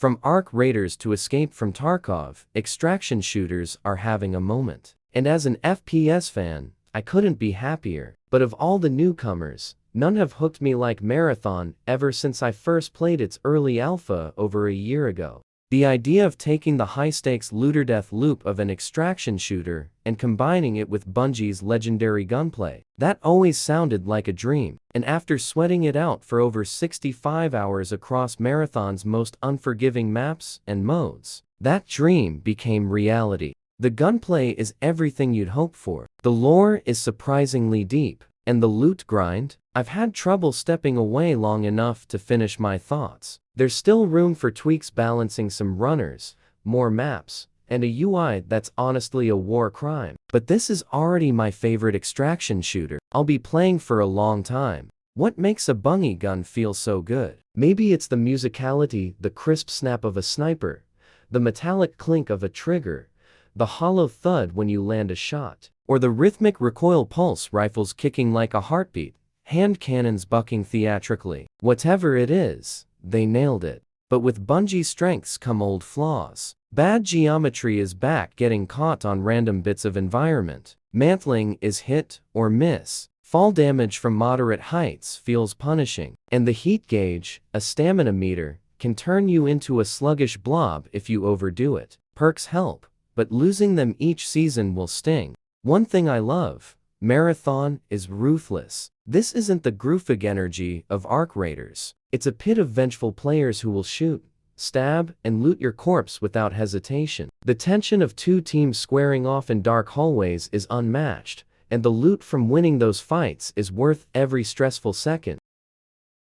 From Arc Raiders to Escape from Tarkov, extraction shooters are having a moment. And as an FPS fan, I couldn't be happier. But of all the newcomers, none have hooked me like Marathon ever since I first played its early alpha over a year ago. The idea of taking the high-stakes looter-death loop of an extraction shooter and combining it with Bungie's legendary gunplay, that always sounded like a dream. And after sweating it out for over 65 hours across Marathon's most unforgiving maps and modes, that dream became reality. The gunplay is everything you'd hope for. The lore is surprisingly deep. And the loot grind? I've had trouble stepping away long enough to finish my thoughts. There's still room for tweaks, balancing some runners, more maps, and a UI that's honestly a war crime. But this is already my favorite extraction shooter. I'll be playing for a long time. What makes a Bungie gun feel so good? Maybe it's the musicality, the crisp snap of a sniper, the metallic clink of a trigger, the hollow thud when you land a shot, or the rhythmic recoil pulse rifles kicking like a heartbeat, hand cannons bucking theatrically. Whatever it is, they nailed it. But with Bungie's strengths come old flaws. Bad geometry is back, getting caught on random bits of environment. Mantling is hit or miss. Fall damage from moderate heights feels punishing. And the heat gauge, a stamina meter, can turn you into a sluggish blob if you overdo it. Perks help, but losing them each season will sting. One thing I love, Marathon is ruthless. This isn't the Groovig energy of Arc Raiders. It's a pit of vengeful players who will shoot, stab, and loot your corpse without hesitation. The tension of two teams squaring off in dark hallways is unmatched, and the loot from winning those fights is worth every stressful second.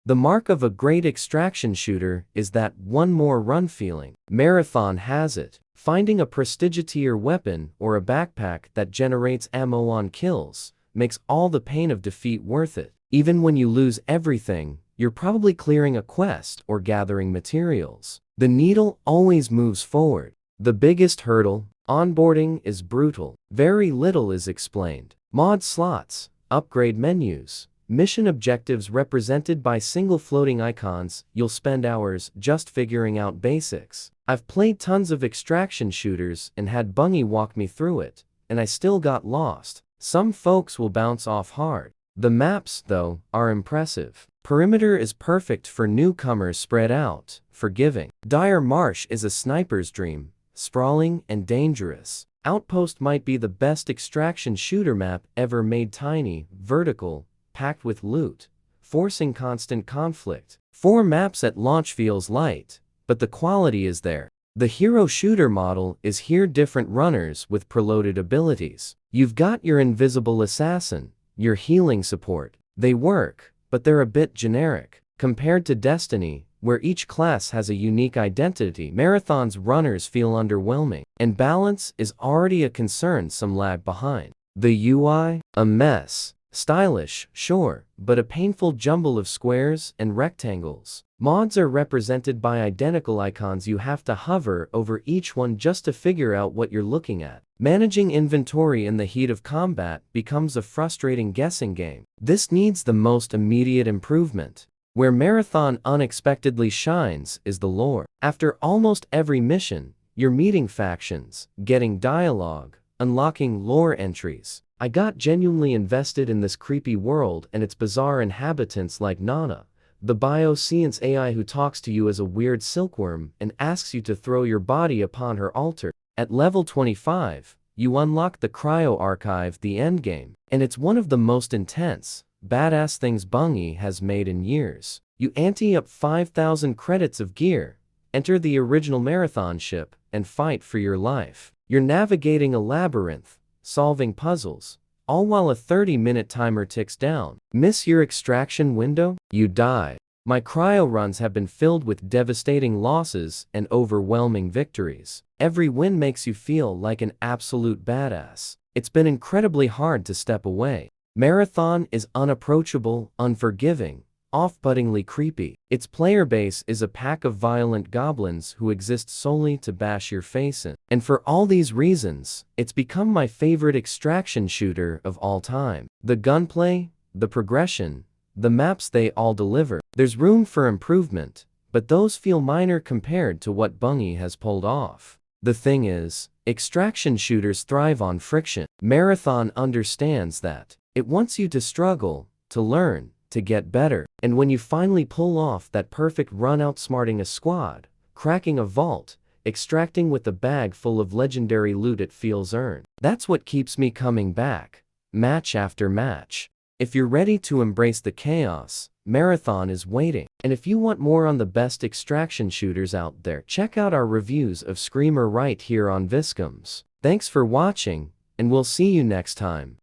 The mark of a great extraction shooter is that one more run feeling. Marathon has it. Finding a prestigious weapon or a backpack that generates ammo on kills makes all the pain of defeat worth it. Even when you lose everything, you're probably clearing a quest or gathering materials. The needle always moves forward. The biggest hurdle, onboarding, is brutal. Very little is explained. Mod slots, upgrade menus, mission objectives represented by single floating icons. You'll spend hours just figuring out basics. I've played tons of extraction shooters and had Bungie walk me through it, and I still got lost. Some folks will bounce off hard. The maps, though, are impressive. Perimeter is perfect for newcomers, spread out, forgiving. Dire Marsh is a sniper's dream, sprawling and dangerous. Outpost might be the best extraction shooter map ever made, tiny, vertical, packed with loot, forcing constant conflict. 4 maps at launch feels light, but the quality is there. The hero shooter model is here, different runners with preloaded abilities. You've got your invisible assassin, your healing support. They work, but they're a bit generic. Compared to Destiny, where each class has a unique identity, Marathon's runners feel underwhelming, and balance is already a concern, some lag behind. The UI? A mess. Stylish, sure, but a painful jumble of squares and rectangles. Mods are represented by identical icons. You have to hover over each one just to figure out what you're looking at. Managing inventory in the heat of combat becomes a frustrating guessing game. This needs the most immediate improvement. Where Marathon unexpectedly shines is the lore. After almost every mission, you're meeting factions, getting dialogue, unlocking lore entries. I got genuinely invested in this creepy world and its bizarre inhabitants like Nana, the bioscience AI who talks to you as a weird silkworm and asks you to throw your body upon her altar. At level 25, you unlock the Cryo Archive, the endgame, and it's one of the most intense, badass things Bungie has made in years. You ante up 5,000 credits of gear, enter the original Marathon ship, and fight for your life. You're navigating a labyrinth, solving puzzles, all while a 30-minute timer ticks down. Miss your extraction window? You die. My cryo runs have been filled with devastating losses and overwhelming victories. Every win makes you feel like an absolute badass. It's been incredibly hard to step away. Marathon is unapproachable, unforgiving, off-puttingly creepy. Its player base is a pack of violent goblins who exist solely to bash your face in. And for all these reasons, it's become my favorite extraction shooter of all time. The gunplay, the progression, the maps, they all deliver. There's room for improvement, but those feel minor compared to what Bungie has pulled off. The thing is, extraction shooters thrive on friction. Marathon understands that. It wants you to struggle, to learn, to get better. And when you finally pull off that perfect run outsmarting a squad, cracking a vault, extracting with a bag full of legendary loot, it feels earned. That's what keeps me coming back, match after match. If you're ready to embrace the chaos, Marathon is waiting. And if you want more on the best extraction shooters out there, check out our reviews of Screamer right here on Visgams. Thanks for watching, and we'll see you next time.